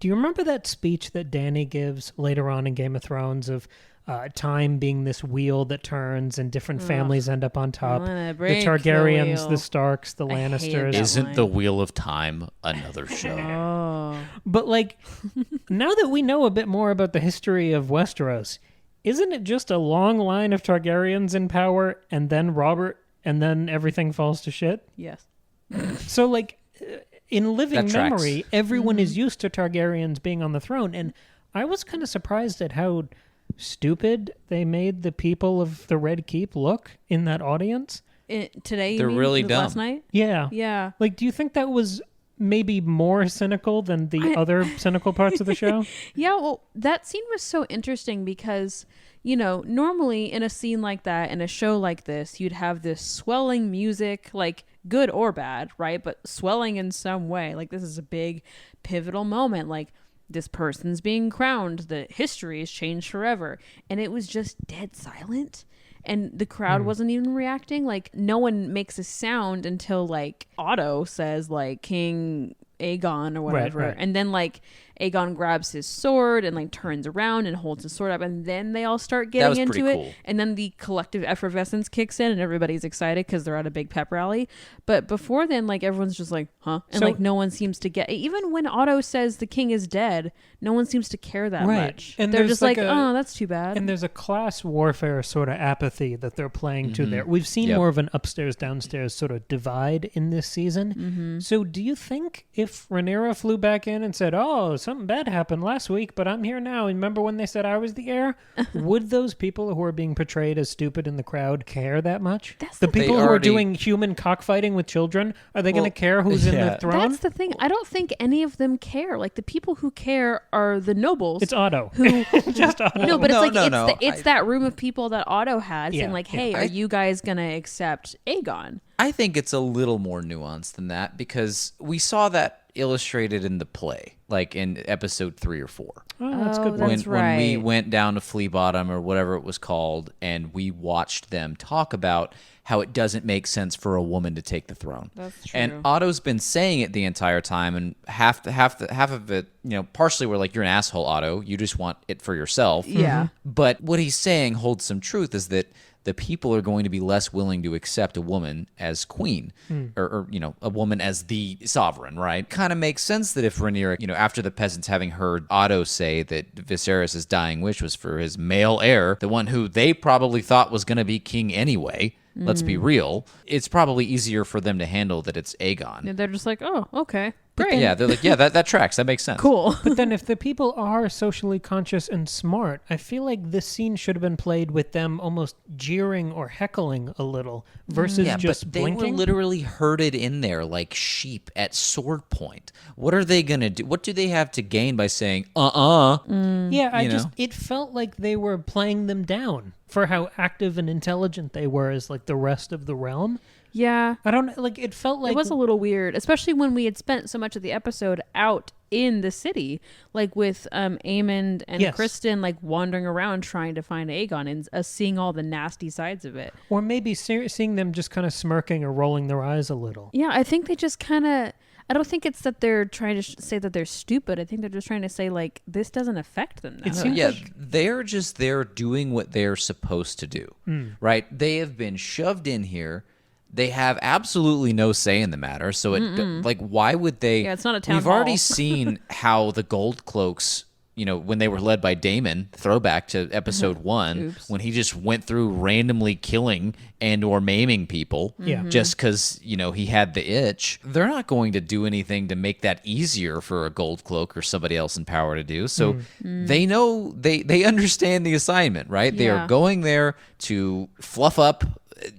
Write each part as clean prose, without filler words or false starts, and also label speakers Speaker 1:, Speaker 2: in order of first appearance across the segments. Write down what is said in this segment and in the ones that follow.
Speaker 1: Do you remember that speech that Dany gives later on in Game of Thrones of time being this wheel that turns and different families end up on top? The Targaryens, the Starks, the Lannisters.
Speaker 2: Isn't the Wheel of Time another show?
Speaker 1: But like, now that we know a bit more about the history of Westeros, isn't it just a long line of Targaryens in power and then Robert and then everything falls to shit?
Speaker 3: Yes.
Speaker 1: So like, in living memory, everyone is used to Targaryens being on the throne. And I was kind of surprised at how stupid they made the people of the Red Keep look in that audience.
Speaker 3: Today,
Speaker 2: they're really dumb.
Speaker 3: Last night?
Speaker 1: Yeah. Like, do you think that was maybe more cynical than the other cynical parts of the show?
Speaker 3: Yeah, well, that scene was so interesting because, you know, normally in a scene like that, in a show like this, you'd have this swelling music, like good or bad, right? But swelling in some way. Like, this is a big pivotal moment. Like, this person's being crowned. The history is changed forever. And it was just dead silent. And the crowd wasn't even reacting. Like, no one makes a sound until, like, Otto says, like, King Aegon or whatever.
Speaker 1: Right.
Speaker 3: And then, like, Aegon grabs his sword and, like, turns around and holds his sword up. And then they all start getting into it. Cool. And then the collective effervescence kicks in and everybody's excited because they're at a big pep rally. But before then, like, everyone's just like, huh? And, like, no one seems to get... Even when Otto says the king is dead, no one seems to care that much. And they're just like, oh, that's too bad.
Speaker 1: And there's a class warfare sort of apathy that they're playing to there. We've seen more of an upstairs-downstairs sort of divide in this season. So do you think if Rhaenyra flew back in and said, oh, something bad happened last week, but I'm here now, and remember when they said I was the heir? Would those people who are being portrayed as stupid in the crowd care that much? The people who are doing human cockfighting with children, are they going to care who's in the throne?
Speaker 3: That's the thing. I don't think any of them care. Like, the people who care are the nobles.
Speaker 1: It's Otto.
Speaker 3: Who
Speaker 1: just Otto.
Speaker 3: No, but it's that room of people that Otto had saying, like, hey, are you guys going to accept Aegon?
Speaker 2: I think it's a little more nuanced than that because we saw that illustrated in the play, like in episode 3 or 4.
Speaker 1: Oh, that's good.
Speaker 2: When we went down to Flea Bottom or whatever it was called, and we watched them talk about how it doesn't make sense for a woman to take the throne.
Speaker 3: That's true.
Speaker 2: And Otto's been saying it the entire time, and half of it, you know, partially we're like, you're an asshole, Otto. You just want it for yourself.
Speaker 3: Yeah.
Speaker 2: But what he's saying holds some truth is that the people are going to be less willing to accept a woman as queen or you know, a woman as the sovereign, right? Kind of makes sense that if Rhaenyra, you know, after the peasants having heard Otto say that Viserys' dying wish was for his male heir, the one who they probably thought was going to be king anyway, let's be real, it's probably easier for them to handle that it's Aegon.
Speaker 3: And they're just like, oh, okay. Great.
Speaker 2: Yeah, they're like, yeah, that tracks. That makes sense.
Speaker 3: Cool.
Speaker 1: But then if the people are socially conscious and smart, I feel like this scene should have been played with them almost jeering or heckling a little versus just blinking.
Speaker 2: They were literally herded in there like sheep at sword point. What are they going to do? What do they have to gain by saying,
Speaker 1: Yeah, it felt like they were playing them down for how active and intelligent they were as like the rest of the realm.
Speaker 3: Yeah.
Speaker 1: I don't like, it felt like...
Speaker 3: It was a little weird, especially when we had spent so much of the episode out in the city, like with Aemond and Kristen, like wandering around trying to find Aegon and seeing all the nasty sides of it.
Speaker 1: Or maybe seeing them just kind of smirking or rolling their eyes a little.
Speaker 3: Yeah, I think they just kind of... I don't think it's that they're trying to say that they're stupid. I think they're just trying to say, like, this doesn't affect them now.
Speaker 2: They're just there doing what they're supposed to do, right? They have been shoved in here. They have absolutely no say in the matter. So, why would they?
Speaker 3: Yeah, it's not a town
Speaker 2: We've
Speaker 3: hall.
Speaker 2: already seen how the Gold Cloaks, you know, when they were led by Daemon, throwback to episode 1, when he just went through randomly killing and or maiming people just because, you know, he had the itch. They're not going to do anything to make that easier for a Gold Cloak or somebody else in power to do. So they know, they understand the assignment, right? They are going there to fluff up,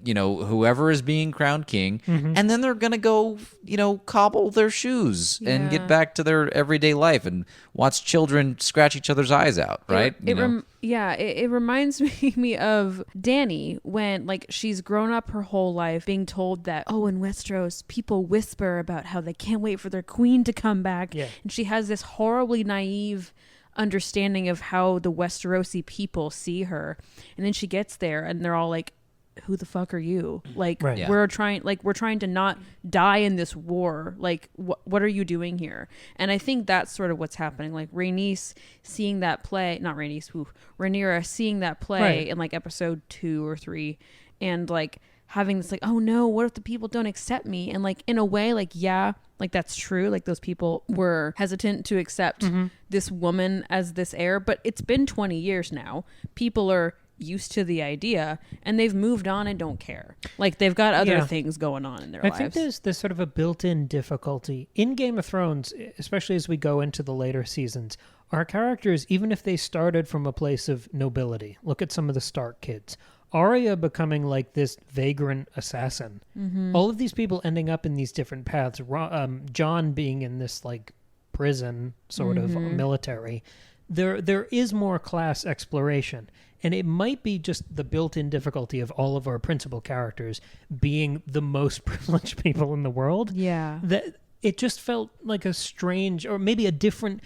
Speaker 2: you know, whoever is being crowned king, and then they're gonna go, you know, cobble their shoes and get back to their everyday life and watch children scratch each other's eyes out, right?
Speaker 3: It reminds me of Dany when, like, she's grown up her whole life being told that, oh, in Westeros, people whisper about how they can't wait for their queen to come back, and she has this horribly naive understanding of how the Westerosi people see her, and then she gets there and they're all like, who the fuck are you? Like,
Speaker 1: Right. Yeah.
Speaker 3: we're trying to not die in this war. Like, what are you doing here? And I think that's sort of what's happening. Like, Rhaenys seeing that play, not Rhaenys, Rhaenyra seeing that play
Speaker 1: Right.
Speaker 3: in like episode 2 or 3, and like having this like, oh no, what if the people don't accept me? And like, in a way, like, yeah, like that's true. Like, those people were hesitant to accept this woman as this heir, but it's been 20 years now. People are used to the idea and they've moved on and don't care. Like, they've got other things going on in their lives.
Speaker 1: I think there's sort of a built-in difficulty in Game of Thrones, especially as we go into the later seasons. Our characters, even if they started from a place of nobility, look at some of the Stark kids, Arya becoming like this vagrant assassin. All of these people ending up in these different paths. Jon being in this like prison sort of military. There is more class exploration. And it might be just the built-in difficulty of all of our principal characters being the most privileged people in the world.
Speaker 3: Yeah.
Speaker 1: That it just felt like a strange, or maybe a different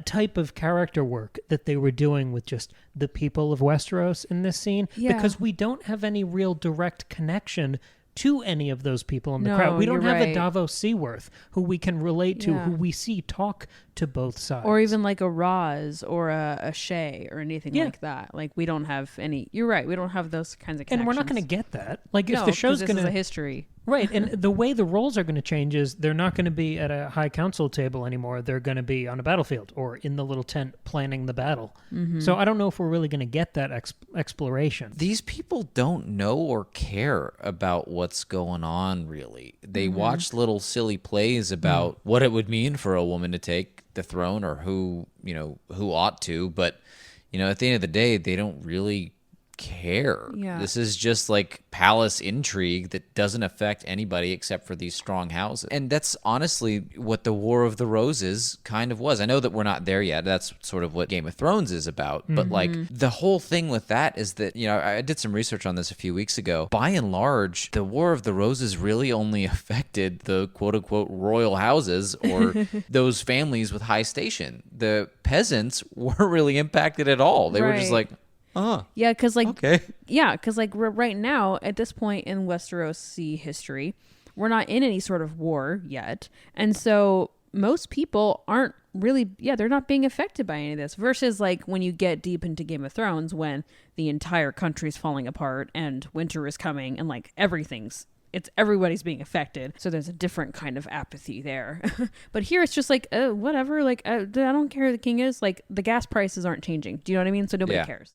Speaker 1: type of character work that they were doing with just the people of Westeros in this scene.
Speaker 3: Yeah.
Speaker 1: Because we don't have any real direct connection to any of those people in the
Speaker 3: No,
Speaker 1: crowd. We don't
Speaker 3: you're
Speaker 1: have a
Speaker 3: right.
Speaker 1: Davos Seaworth who we can relate to,
Speaker 3: Yeah.
Speaker 1: who we see talk to both sides.
Speaker 3: Or even like a Roz or a Shay or anything like that. Like, we don't have any. You're right. We don't have those kinds of connections.
Speaker 1: And we're not going to get that. Like, if
Speaker 3: No,
Speaker 1: the show's
Speaker 3: 'cause
Speaker 1: going
Speaker 3: this is
Speaker 1: to...
Speaker 3: a history.
Speaker 1: Right, and the way the roles are going to change is they're not going to be at a high council table anymore. They're going to be on a battlefield or in the little tent planning the battle. So I don't know if we're really going to get that exploration.
Speaker 2: These people don't know or care about what's going on, really. They watch little silly plays about what it would mean for a woman to take the throne or who ought to, but at the end of the day, they don't really care.
Speaker 3: Yeah.
Speaker 2: This is just like palace intrigue that doesn't affect anybody except for these strong houses. And that's honestly what the War of the Roses kind of was. I know that we're not there yet. That's sort of what Game of Thrones is about. But like the whole thing with that is that, I did some research on this a few weeks ago. By and large, the War of the Roses really only affected the quote unquote royal houses or those families with high station. The peasants weren't really impacted at all. They were just like,
Speaker 3: Yeah, because like,
Speaker 2: okay.
Speaker 3: Yeah, because like right now at this point in Westerosi history, we're not in any sort of war yet, and so most people aren't really, they're not being affected by any of this. Versus like when you get deep into Game of Thrones, when the entire country's falling apart and winter is coming, and like everybody's being affected. So there's a different kind of apathy there. But here it's just like, whatever. Like, I don't care who the king is. Like, the gas prices aren't changing. Do you know what I mean? So nobody cares.